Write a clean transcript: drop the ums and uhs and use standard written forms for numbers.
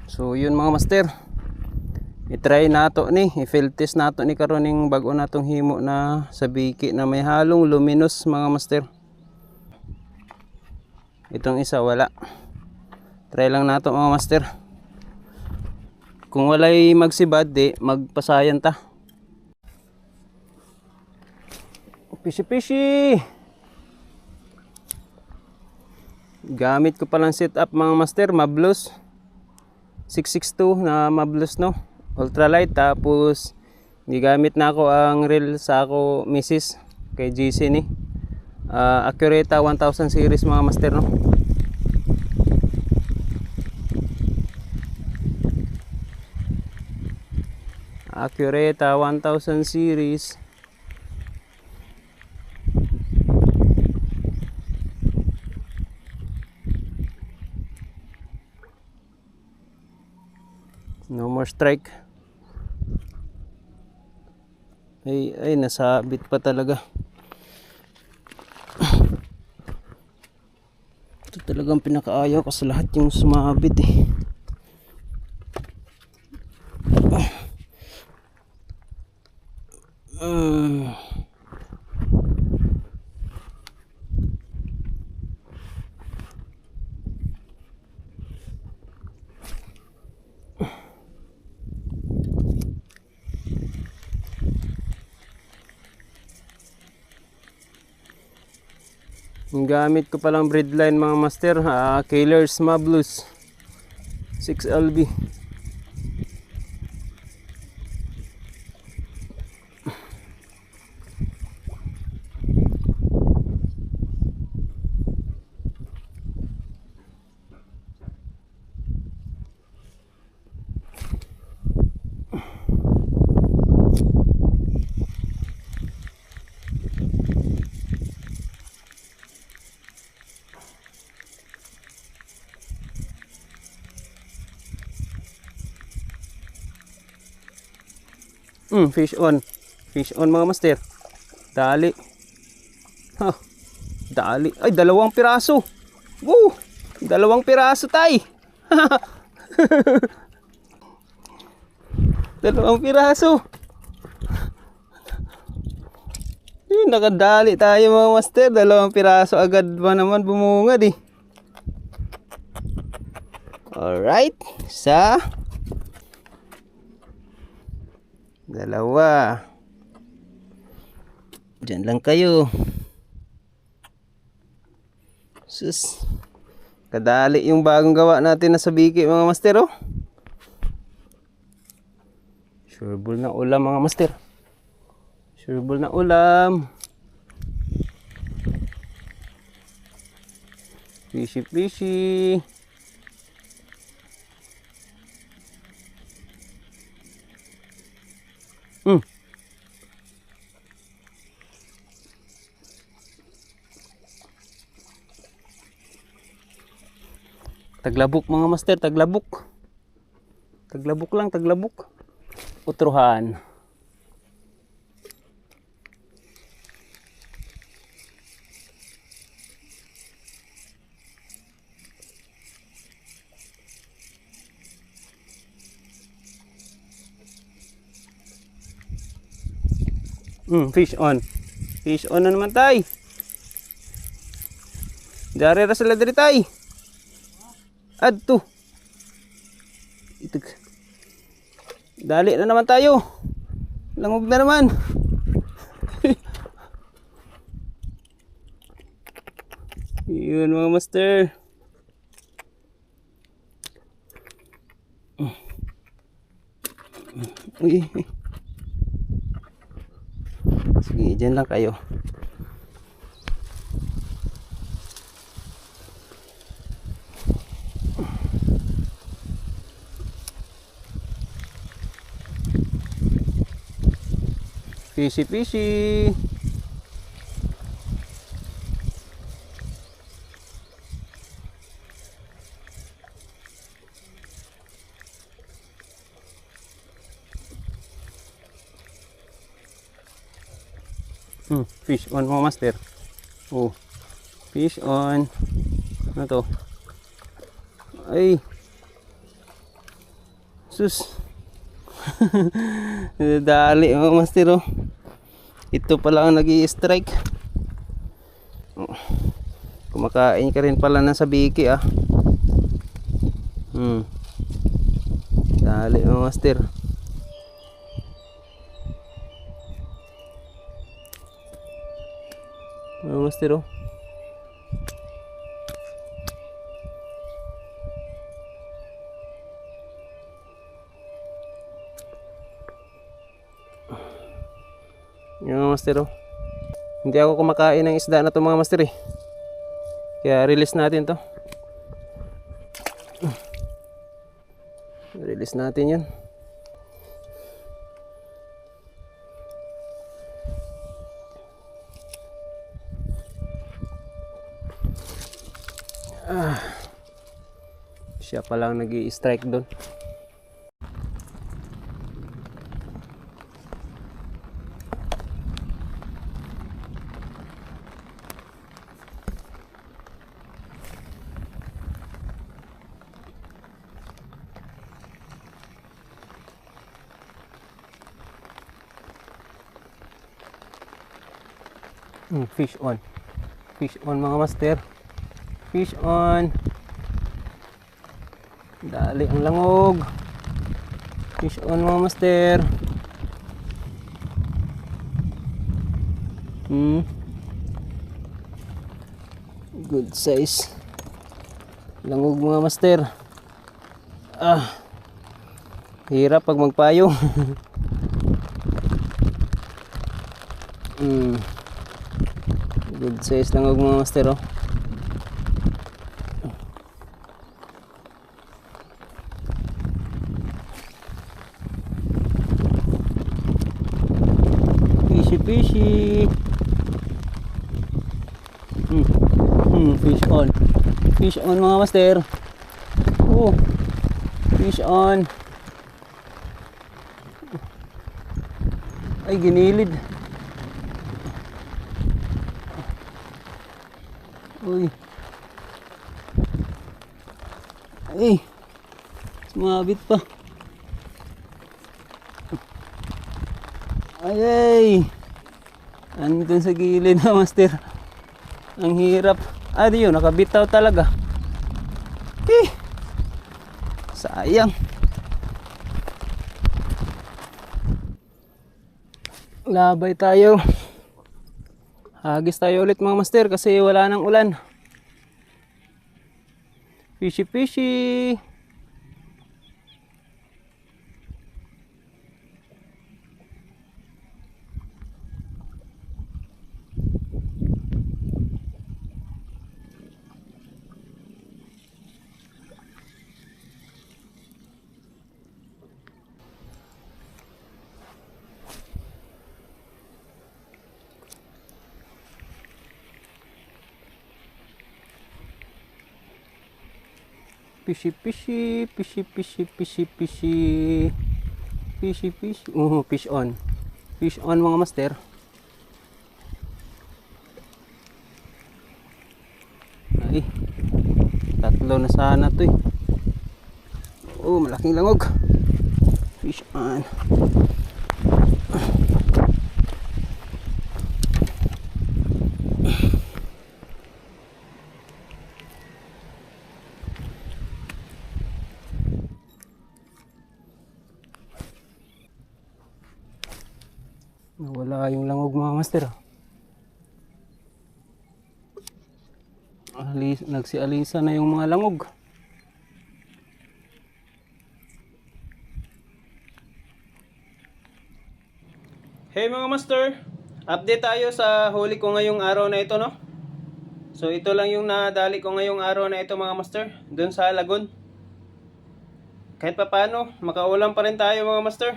So yun mga master, i-try nato ni, i-field test nato ni karon ning bag-o natong himo na sabiki na may halong luminous mga master. Itong isa wala. Try lang nato mga master. Kung walay magsibad di magpasayan ta. Pishi. Gamit ko palang setup mga master, Mablos 662 na Mablos no, ultralight. Tapos gigamit na ako ang reel sa ako misis kay GC ni Accurata 1000 series mga master no. Accurata 1000 series. No more strike. Ay nasabit pa talaga. Ito talagang pinakaayaw ko sa lahat yung sumabit eh. Yung gamit ko palang breadline mga master, Kailers Mablos 6LB. Fish on mga master. Dali. Dali. Ay, 2 piraso. Woo! 2 piraso tay. 2 piraso. Yun, nakadali tayo mga master. 2 piraso agad ba naman bumungad eh. Alright. Isa. 2. Diyan lang kayo. Sus. Kadali yung bagong gawa natin na sabiki mga master oh. Sureball na ulam mga master. Sureball na ulam. Fishy. Taglabok mga master, taglabok. Taglabok lang, taglabok. Utruhan. Fish on. Fish on na naman tay. Dari ra sila diri tay. Adto. Itag. Dali na naman tayo. Langog na naman. Yun mga master. Uy. Sige, dyan lang kayo. Fishy. Fish on mga master. Oh. Fish on. Ano to? Ay. Sus. Dali mga master oh. Ito pala ang nag-i-strike. Oh. Kumakain ka rin pala ng sabiki ah. Dali mga master. Mga master oh. Yung mga master oh. Hindi ako kumakain ng isda na to mga master eh. Kaya release natin to. Release natin yan. Siya pa lang nag-i-strike doon. Fish on. Fish on mga master. Fish on. Dali ang langog. Fish on mga master. Good size. Langog mga master. Hirap pag magpayong. Good size langog mga master oh. Fishy. Fish on. Fish on mga master. Oh. Fish on. Ay ginilid. Uy. Ay. Sumabit pa. Ay. Andun sa gilid na master. Ang hirap. Di yun, nakabitaw talaga. Sayang. Labay tayo. Hagis tayo ulit mga master kasi wala nang ulan. Fishy. Fishy. Fish on. Fish on mga master. Ay. Tatlo na sana to eh. Malaking langog. Fish on. Nawala yung langog mga master. Nagsialisa na yung mga langog. Hey mga master, update tayo sa huli ko ngayong araw na ito no. So ito lang yung nadali ko ngayong araw na ito mga master, dun sa lagon. Kahit pa paano, makaulam pa rin tayo mga master.